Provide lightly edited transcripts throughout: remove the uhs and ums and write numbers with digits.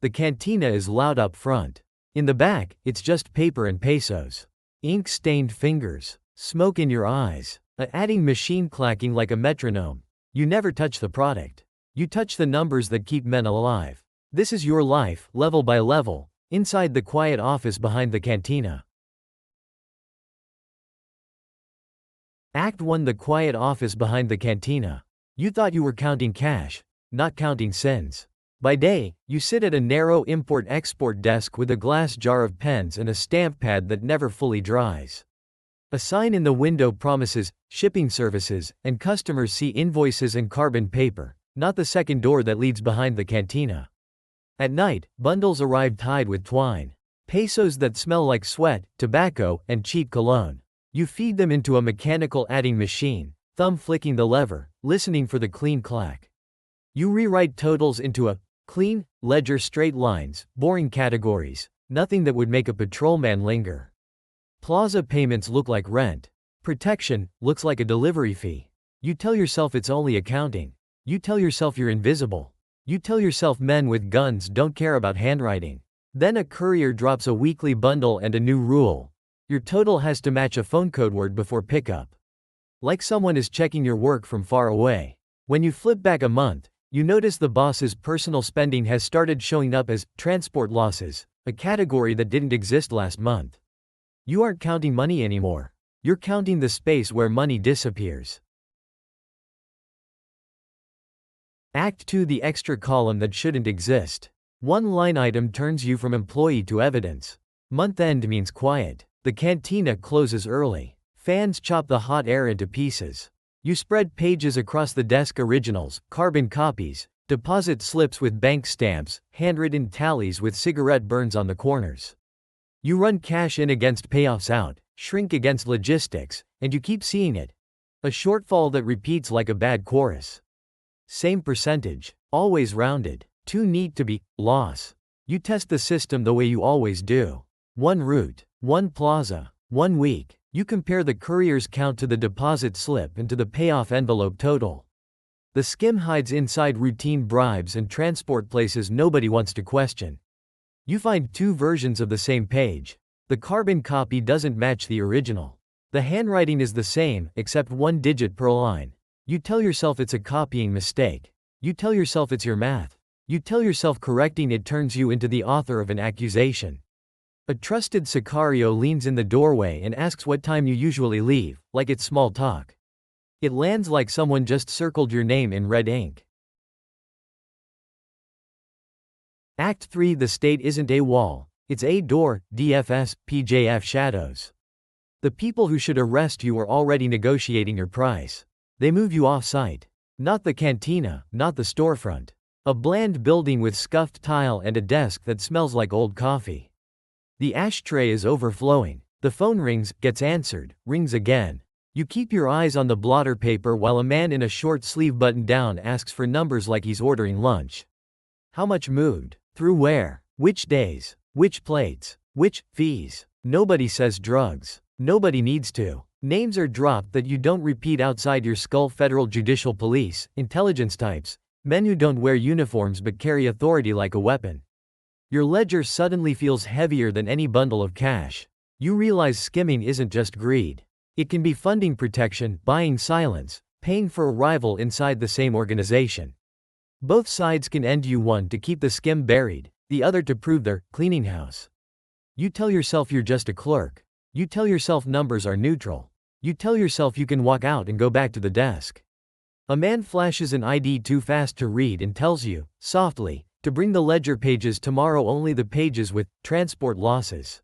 The cantina is loud up front. In the back, it's just paper and pesos. Ink-stained fingers. Smoke in your eyes. A adding machine clacking like a metronome. You never touch the product. You touch the numbers that keep men alive. This is your life, level by level, inside the quiet office behind the cantina. Act 1: The quiet office behind the cantina. You thought you were counting cash, not counting sins. By day, you sit at a narrow import-export desk with a glass jar of pens and a stamp pad that never fully dries. A sign in the window promises shipping services, and customers see invoices and carbon paper, not the second door that leads behind the cantina. At night, bundles arrive tied with twine. Pesos that smell like sweat, tobacco, and cheap cologne. You feed them into a mechanical adding machine, thumb flicking the lever, listening for the clean clack. You rewrite totals into a clean ledger, straight lines, boring categories, nothing that would make a patrolman linger. Plaza payments look like rent. Protection looks like a delivery fee. You tell yourself it's only accounting. You tell yourself you're invisible. You tell yourself men with guns don't care about handwriting. Then a courier drops a weekly bundle and a new rule. Your total has to match a phone code word before pickup. Like someone is checking your work from far away. When you flip back a month, you notice the boss's personal spending has started showing up as transport losses, a category that didn't exist last month. You aren't counting money anymore. You're counting the space where money disappears. Act 2: The extra column that shouldn't exist. One line item turns you from employee to evidence. Month end means quiet. The cantina closes early. Fans chop the hot air into pieces. You spread pages across the desk: originals, carbon copies, deposit slips with bank stamps, handwritten tallies with cigarette burns on the corners. You run cash in against payoffs out, shrink against logistics, and you keep seeing it. A shortfall that repeats like a bad chorus. Same percentage, always rounded, too neat to be loss. You test the system the way you always do. One route, one plaza, 1 week. You compare the courier's count to the deposit slip and to the payoff envelope total. The skim hides inside routine bribes and transport places nobody wants to question. You find 2 versions of the same page. The carbon copy doesn't match the original. The handwriting is the same, except 1 digit per line. You tell yourself it's a copying mistake. You tell yourself it's your math. You tell yourself correcting it turns you into the author of an accusation. A trusted sicario leans in the doorway and asks what time you usually leave, like it's small talk. It lands like someone just circled your name in red ink. Act 3: The state isn't a wall, it's a door. DFS, PJF shadows. The people who should arrest you are already negotiating your price. They move you off-site. Not the cantina, not the storefront. A bland building with scuffed tile and a desk that smells like old coffee. The ashtray is overflowing. The phone rings, gets answered, rings again. You keep your eyes on the blotter paper while a man in a short sleeve button-down asks for numbers like he's ordering lunch. How much moved? Through where? Which days? Which plates? Which fees? Nobody says drugs. Nobody needs to. Names are dropped that you don't repeat outside your skull: federal judicial police, intelligence types, men who don't wear uniforms but carry authority like a weapon. Your ledger suddenly feels heavier than any bundle of cash. You realize skimming isn't just greed. It can be funding protection, buying silence, paying for a rival inside the same organization. Both sides can end you, one to keep the skim buried, the other to prove they're cleaning house. You tell yourself you're just a clerk. You tell yourself numbers are neutral. You tell yourself you can walk out and go back to the desk. A man flashes an ID too fast to read and tells you, softly, to bring the ledger pages tomorrow, only the pages with transport losses.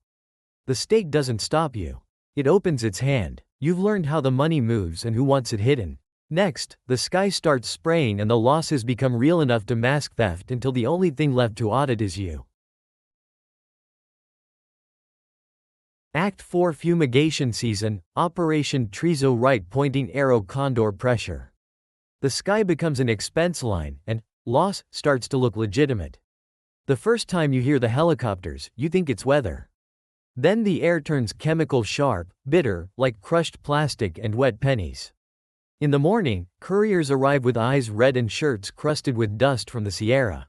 The state doesn't stop you. It opens its hand. You've learned how the money moves and who wants it hidden. Next, the sky starts spraying and the losses become real enough to mask theft until the only thing left to audit is you. Act 4: Fumigation season, Operation Trizo, right pointing arrow, condor pressure. The sky becomes an expense line, and loss starts to look legitimate. The first time you hear the helicopters, you think it's weather. Then the air turns chemical, sharp, bitter, like crushed plastic and wet pennies. In the morning, couriers arrive with eyes red and shirts crusted with dust from the Sierra.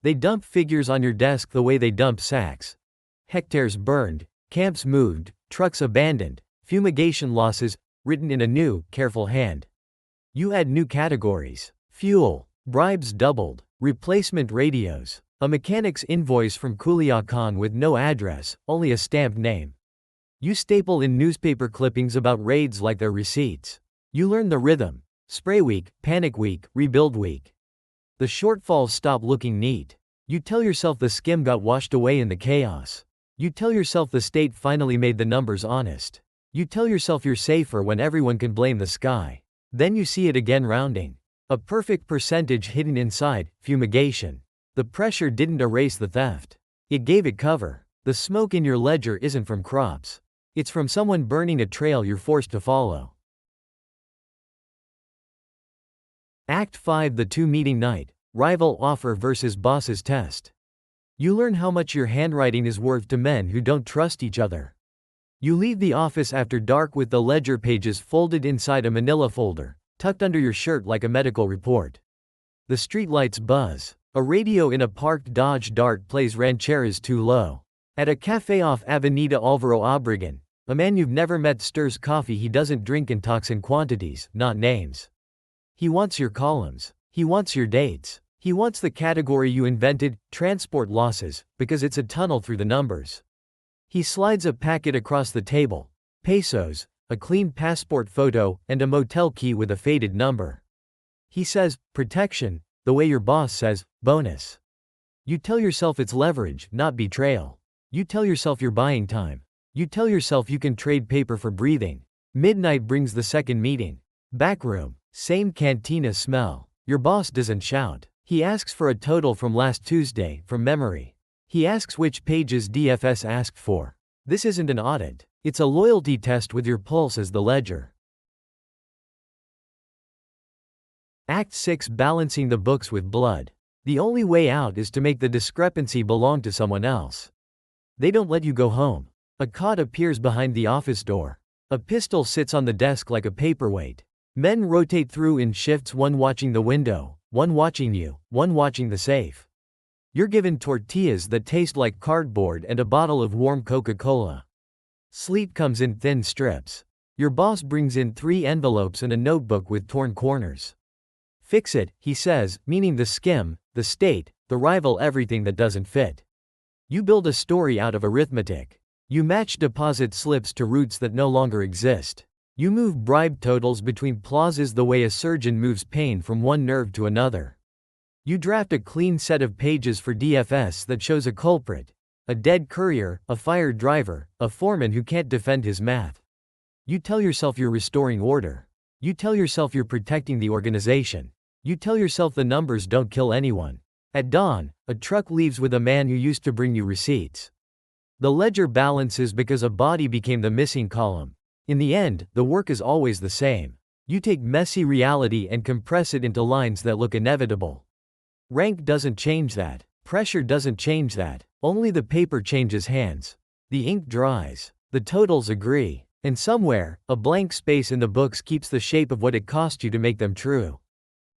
They dump figures on your desk the way they dump sacks. Hectares burned, camps moved, trucks abandoned, fumigation losses, written in a new, careful hand. You add new categories. Fuel. Bribes doubled. Replacement radios. A mechanic's invoice from Culiacan with no address, only a stamped name. You staple in newspaper clippings about raids like they're receipts. You learn the rhythm. Spray week, panic week, rebuild week. The shortfalls stop looking neat. You tell yourself the skim got washed away in the chaos. You tell yourself the state finally made the numbers honest. You tell yourself you're safer when everyone can blame the sky. Then you see it again rounding. A perfect percentage hidden inside, fumigation. The pressure didn't erase the theft. It gave it cover. The smoke in your ledger isn't from crops. It's from someone burning a trail you're forced to follow. Act 5: The two-meeting night. Rival offer versus boss's test. You learn how much your handwriting is worth to men who don't trust each other. You leave the office after dark with the ledger pages folded inside a manila folder, tucked under your shirt like a medical report. The streetlights buzz. A radio in a parked Dodge Dart plays Rancheras Too Low. At a cafe off Avenida Alvaro Obregon, a man you've never met stirs coffee he doesn't drink and talks in quantities, not names. He wants your columns. He wants your dates. He wants the category you invented, transport losses, because it's a tunnel through the numbers. He slides a packet across the table. Pesos, a clean passport photo, and a motel key with a faded number. He says, protection, the way your boss says, bonus. You tell yourself it's leverage, not betrayal. You tell yourself you're buying time. You tell yourself you can trade paper for breathing. Midnight brings the second meeting. Backroom, same cantina smell. Your boss doesn't shout. He asks for a total from last Tuesday, from memory. He asks which pages DFS asked for. This isn't an audit. It's a loyalty test with your pulse as the ledger. Act 6: Balancing the books with blood. The only way out is to make the discrepancy belong to someone else. They don't let you go home. A cot appears behind the office door. A pistol sits on the desk like a paperweight. Men rotate through in shifts, one watching the window, one watching you, one watching the safe. You're given tortillas that taste like cardboard and a bottle of warm Coca-Cola. Sleep comes in thin strips. Your boss brings in 3 envelopes and a notebook with torn corners. Fix it, he says, meaning the skim, the state, the rival, everything that doesn't fit. You build a story out of arithmetic. You match deposit slips to routes that no longer exist. You move bribe totals between plazas the way a surgeon moves pain from one nerve to another. You draft a clean set of pages for DFS that shows a culprit, a dead courier, a fired driver, a foreman who can't defend his math. You tell yourself you're restoring order. You tell yourself you're protecting the organization. You tell yourself the numbers don't kill anyone. At dawn, a truck leaves with a man who used to bring you receipts. The ledger balances because a body became the missing column. In the end, the work is always the same. You take messy reality and compress it into lines that look inevitable. Rank doesn't change that. Pressure doesn't change that. Only the paper changes hands. The ink dries. The totals agree. And somewhere, a blank space in the books keeps the shape of what it cost you to make them true.